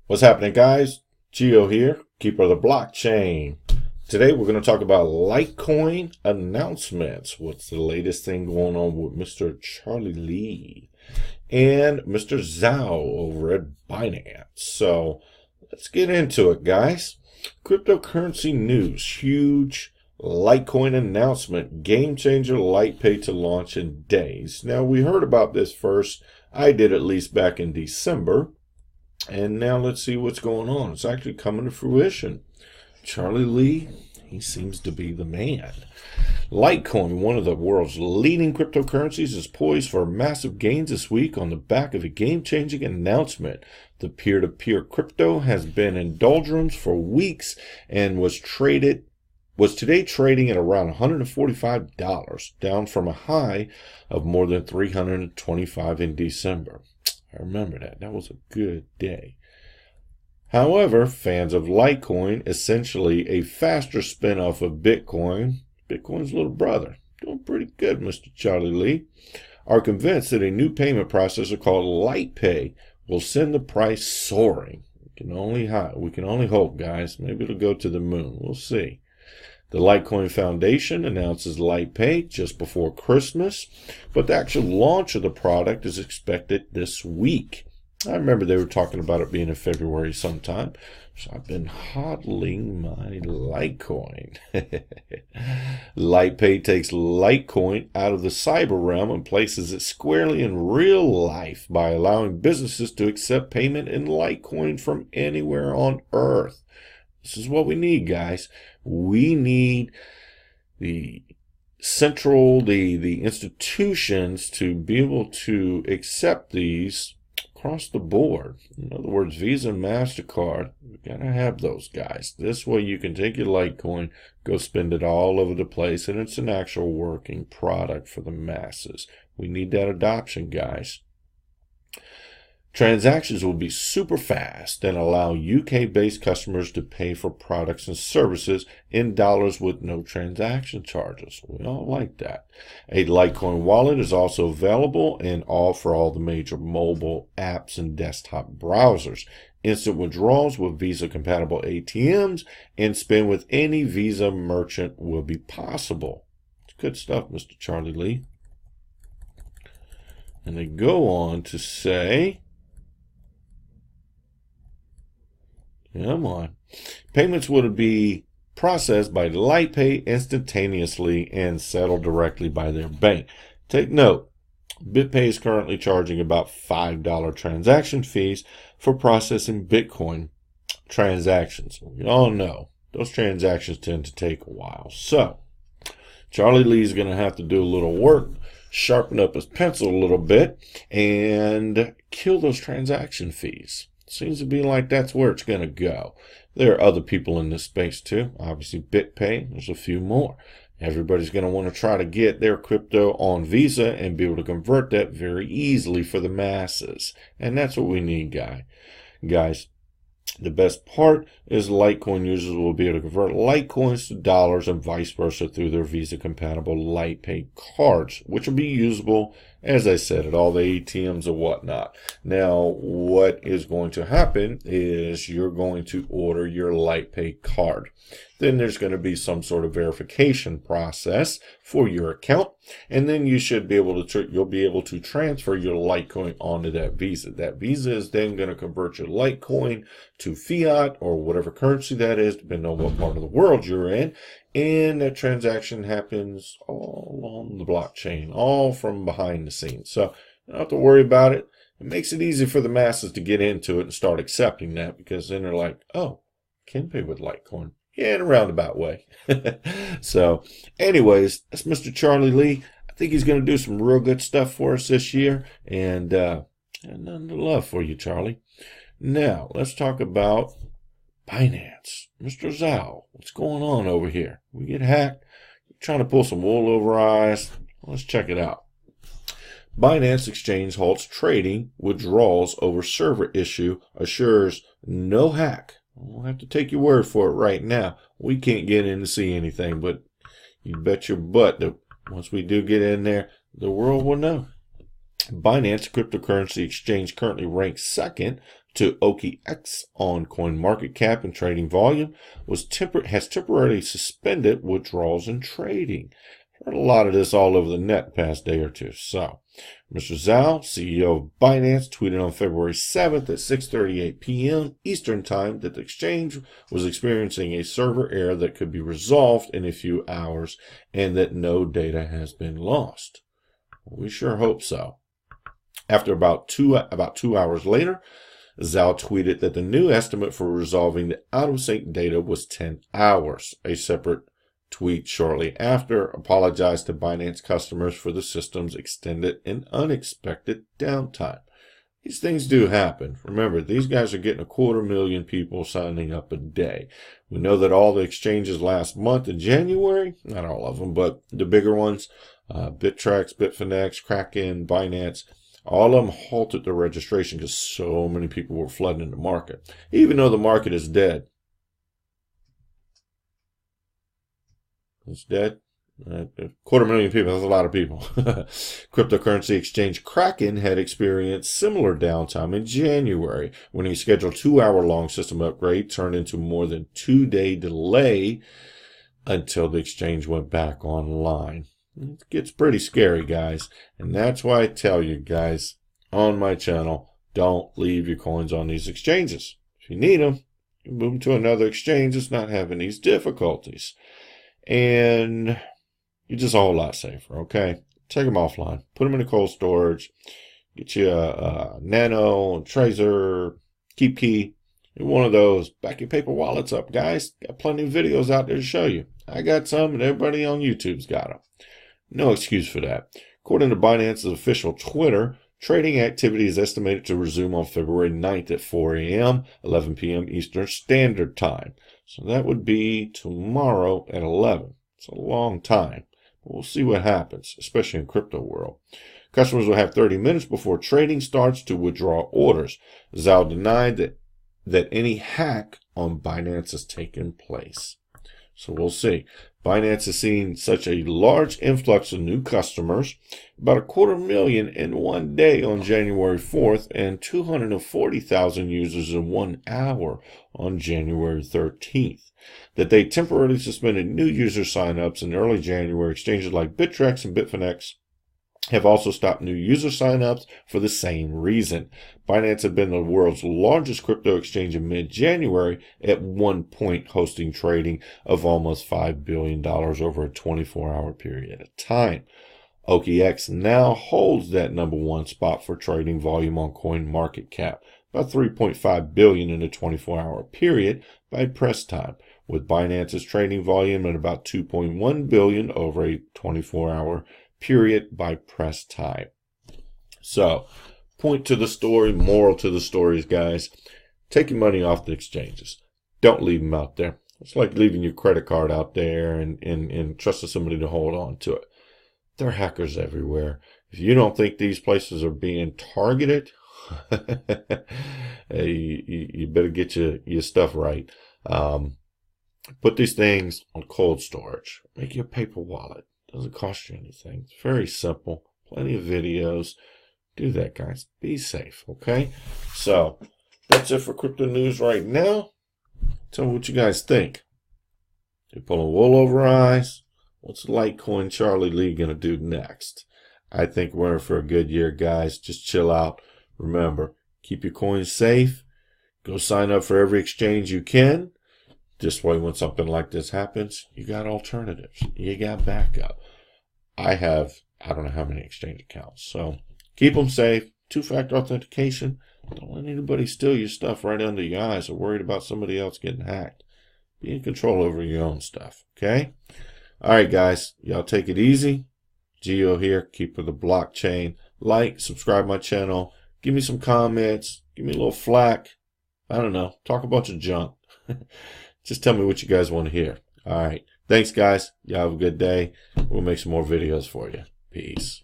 What's happening, guys? Geo here, keeper of the blockchain. Today we're going to talk about Litecoin announcements. What's the latest thing going on with Mr. Charlie Lee and Mr. Zhao over at Binance? So let's get into it, guys. Cryptocurrency news. Huge Litecoin announcement. Game changer LitePay to launch in days. Now, we heard about this first. I did at least back in December. And now let's see what's going on. It's actually coming to fruition. Charlie Lee, he seems to be the man. Litecoin, one of the world's leading cryptocurrencies, is poised for massive gains this week on the back of a game-changing announcement. The peer-to-peer crypto has been in doldrums for weeks and was today trading at around $145, down from a high of more than $325 in December. I remember that. That was a good day. However, fans of Litecoin, essentially a faster spin-off of Bitcoin, Bitcoin's little brother, doing pretty good, Mr. Charlie Lee, are convinced that a new payment processor called LitePay will send the price soaring. We can only hope, guys. Maybe it'll go to the moon. We'll see. The Litecoin Foundation announces LitePay just before Christmas, but the actual launch of the product is expected this week. I remember they were talking about it being in February sometime, so I've been hodling my Litecoin. LitePay takes Litecoin out of the cyber realm and places it squarely in real life by allowing businesses to accept payment in Litecoin from anywhere on Earth. This is what we need, guys. We need the institutions to be able to accept these across the board. In other words, Visa and MasterCard, we got to have those guys. This way you can take your Litecoin, go spend it all over the place, and it's an actual working product for the masses. We need that adoption, guys. Transactions will be super fast and allow UK-based customers to pay for products and services in dollars with no transaction charges. We all like that. A Litecoin wallet is also available for all the major mobile apps and desktop browsers. Instant withdrawals with Visa-compatible ATMs and spend with any Visa merchant will be possible. It's good stuff, Mr. Charlie Lee. And they go on to say, come on. Payments would be processed by LitePay instantaneously and settled directly by their bank. Take note, BitPay is currently charging about $5 transaction fees for processing Bitcoin transactions. We all know those transactions tend to take a while. So, Charlie Lee's going to have to do a little work, sharpen up his pencil a little bit, and kill those transaction fees. Seems to be like that's where it's going to go. There are other people in this space too. Obviously, BitPay, there's a few more. Everybody's going to want to try to get their crypto on Visa and be able to convert that very easily for the masses. And that's what we need, guys. The best part is Litecoin users will be able to convert Litecoins to dollars and vice versa through their Visa-compatible LitePay cards, which will be usable, as I said, at all the ATMs and whatnot. Now, what is going to happen is you're going to order your LitePay card. Then there's going to be some sort of verification process for your account, and then you should be able to you'll be able to transfer your Litecoin onto that Visa. That Visa is then going to convert your Litecoin to fiat or whatever currency that is, depending on what part of the world you're in, and that transaction happens all on the blockchain, all from behind the scenes. So you don't have to worry about it. It makes it easy for the masses to get into it and start accepting that, because then they're like, oh, can pay with Litecoin. Yeah, in a roundabout way. So, anyways, that's Mr. Charlie Lee. I think he's going to do some real good stuff for us this year. And nothing to love for you, Charlie. Now, let's talk about Binance. Mr. Zhao, what's going on over here? We get hacked. You're trying to pull some wool over our eyes. Let's check it out. Binance Exchange halts trading withdrawals over server issue, assures no hack. We'll have to take your word for it right now. We can't get in to see anything, but you bet your butt that once we do get in there, the world will know. Binance, cryptocurrency exchange, currently ranks second to OKX on CoinMarketCap and trading volume has temporarily suspended withdrawals and trading. Heard a lot of this all over the net the past day or two. So, Mr. Zhao, CEO of Binance, tweeted on February 7th at 6:38 p.m. Eastern Time that the exchange was experiencing a server error that could be resolved in a few hours and that no data has been lost. We sure hope so. After about two hours later, Zhao tweeted that the new estimate for resolving the out-of-sync data was 10 hours. A separate tweet shortly after apologized to Binance customers for the system's extended and unexpected downtime. These things do happen. Remember, these guys are getting 250,000 people signing up a day. We know that all the exchanges last month in January, not all of them, but the bigger ones, Bittrex, Bitfinex, Kraken, Binance, all of them halted their registration because so many people were flooding the market, even though the market is dead. It's dead. 250,000 people, that's a lot of people. Cryptocurrency exchange Kraken had experienced similar downtime in January when a scheduled 2-hour-long system upgrade turned into more than 2-day delay until the exchange went back online. It gets pretty scary, guys, and that's why I tell you guys on my channel, don't leave your coins on these exchanges. If you need them, you move them to another exchange that's not having these difficulties. And you're just a whole lot safer, okay? Take them offline. Put them in a cold storage. Get you a Nano, Tracer, Keep Key. One of those. Back your paper wallets up, guys. Got plenty of videos out there to show you. I got some, and everybody on YouTube's got them. No excuse for that. According to Binance's official Twitter, trading activity is estimated to resume on February 9th at 4 a.m., 11 p.m. Eastern Standard Time. So that would be tomorrow at 11. It's a long time. But we'll see what happens, especially in crypto world. Customers will have 30 minutes before trading starts to withdraw orders. Zhao denied that any hack on Binance has taken place. So we'll see. Binance has seen such a large influx of new customers, about 250,000 in one day on January 4th, and 240,000 users in 1 hour on January 13th, that they temporarily suspended new user signups in early January. Exchanges like Bittrex and Bitfinex have also stopped new user signups for the same reason. Binance had been the world's largest crypto exchange in mid-January, at one point hosting trading of almost $5 billion over a 24-hour period of time. OKX now holds that #1 spot for trading volume on CoinMarketCap, about $3.5 billion in a 24-hour period by press time, with Binance's trading volume at about $2.1 billion over a 24-hour period by press time. So, point to the story, moral to the stories, guys. Take your money off the exchanges. Don't leave them out there. It's like leaving your credit card out there and trusting somebody to hold on to it. There are hackers everywhere. If you don't think these places are being targeted, you better get your stuff right. Put these things on cold storage. Make your paper wallet. Doesn't cost you anything. It's very simple. Plenty of videos. Do that, guys. Be safe, okay? So, that's it for crypto news right now. Tell me what you guys think. You're pulling wool over our eyes. What's Litecoin Charlie Lee going to do next? I think we're in for a good year, guys. Just chill out. Remember, keep your coins safe. Go sign up for every exchange you can. This way, when something like this happens, you got alternatives. You got backup. I don't know how many exchange accounts. So keep them safe. 2-factor authentication. Don't let anybody steal your stuff right under your eyes or worried about somebody else getting hacked. Be in control over your own stuff. Okay? All right, guys. Y'all take it easy. Geo here, keeper of the blockchain. Like, subscribe my channel. Give me some comments. Give me a little flack. I don't know. Talk a bunch of junk. Just tell me what you guys want to hear. All right. Thanks, guys. Y'all have a good day. We'll make some more videos for you. Peace.